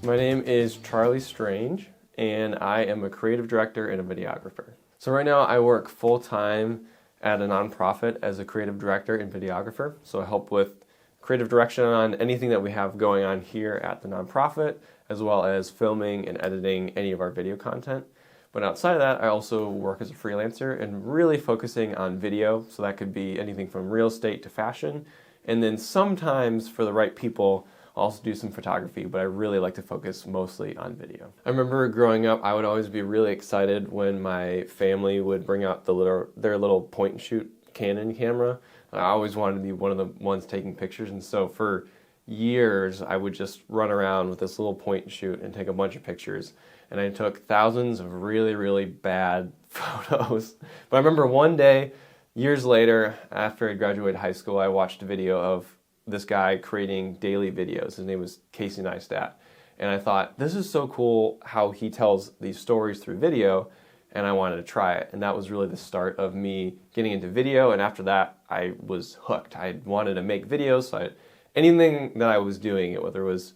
My name is Charlie Strange, and I am a creative director and a videographer. So right now I work full-time at a nonprofit as a creative director and videographer. So I help with creative direction on anything that we have going on here at the nonprofit, as well as filming and editing any of our video content. But outside of that, I also work as a freelancer and really focusing on video. So that could be anything from real estate to fashion. And then sometimes for the right people, I'll also do some photography, but I really like to focus mostly on video. I remember growing up, I would always be really excited when my family would bring out their little point and shoot Canon camera. I always wanted to be one of the ones taking pictures, and so for years I would just run around with this little point and shoot and take a bunch of pictures. And I took thousands of really, really bad photos. But I remember one day, years later, after I graduated high school, I watched a video of this guy creating daily videos. His name was Casey Neistat. And I thought, this is so cool how he tells these stories through video, and I wanted to try it. And that was really the start of me getting into video, and after that, I was hooked. I wanted to make videos, so anything that I was doing, whether it was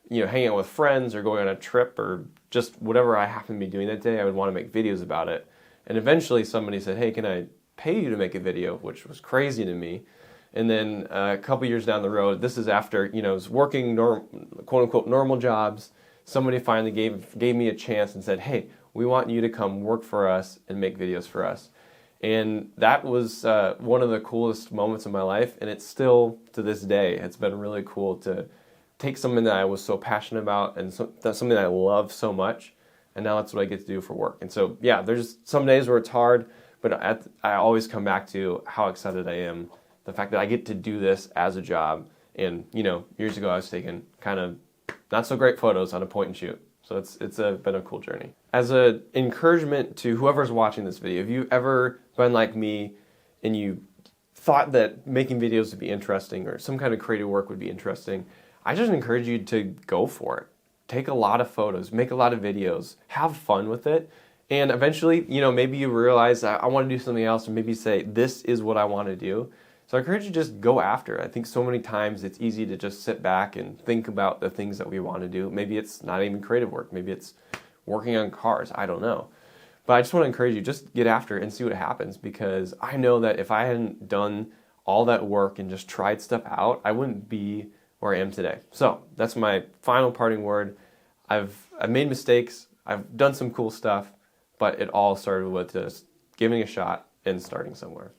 hanging out with friends or going on a trip or just whatever I happened to be doing that day, I would want to make videos about it. And eventually somebody said, hey, can I pay you to make a video, which was crazy to me. And then a couple years down the road, this is after I was working quote unquote normal jobs. Somebody finally gave me a chance and said, hey, we want you to come work for us and make videos for us. And that was one of the coolest moments of my life, and it's still to this day. It's been really cool to take something that I was so passionate about and that's something that I love so much, and now that's what I get to do for work. And so yeah, there's some days where it's hard, but I always come back to how excited I am. The fact that I get to do this as a job. And years ago I was taking kind of not so great photos on a point and shoot. So it's been a cool journey. As an encouragement to whoever's watching this video, if you've ever been like me and you thought that making videos would be interesting or some kind of creative work would be interesting, I just encourage you to go for it. Take a lot of photos, make a lot of videos, have fun with it. And eventually, maybe you realize I want to do something else, or maybe say, this is what I want to do. So I encourage you to just go after it. I think so many times it's easy to just sit back and think about the things that we want to do. Maybe it's not even creative work. Maybe it's working on cars. I don't know. But I just want to encourage you, just get after it and see what happens, because I know that if I hadn't done all that work and just tried stuff out, I wouldn't be where I am today. So that's my final parting word. I've made mistakes. I've done some cool stuff, but it all started with just giving a shot and starting somewhere.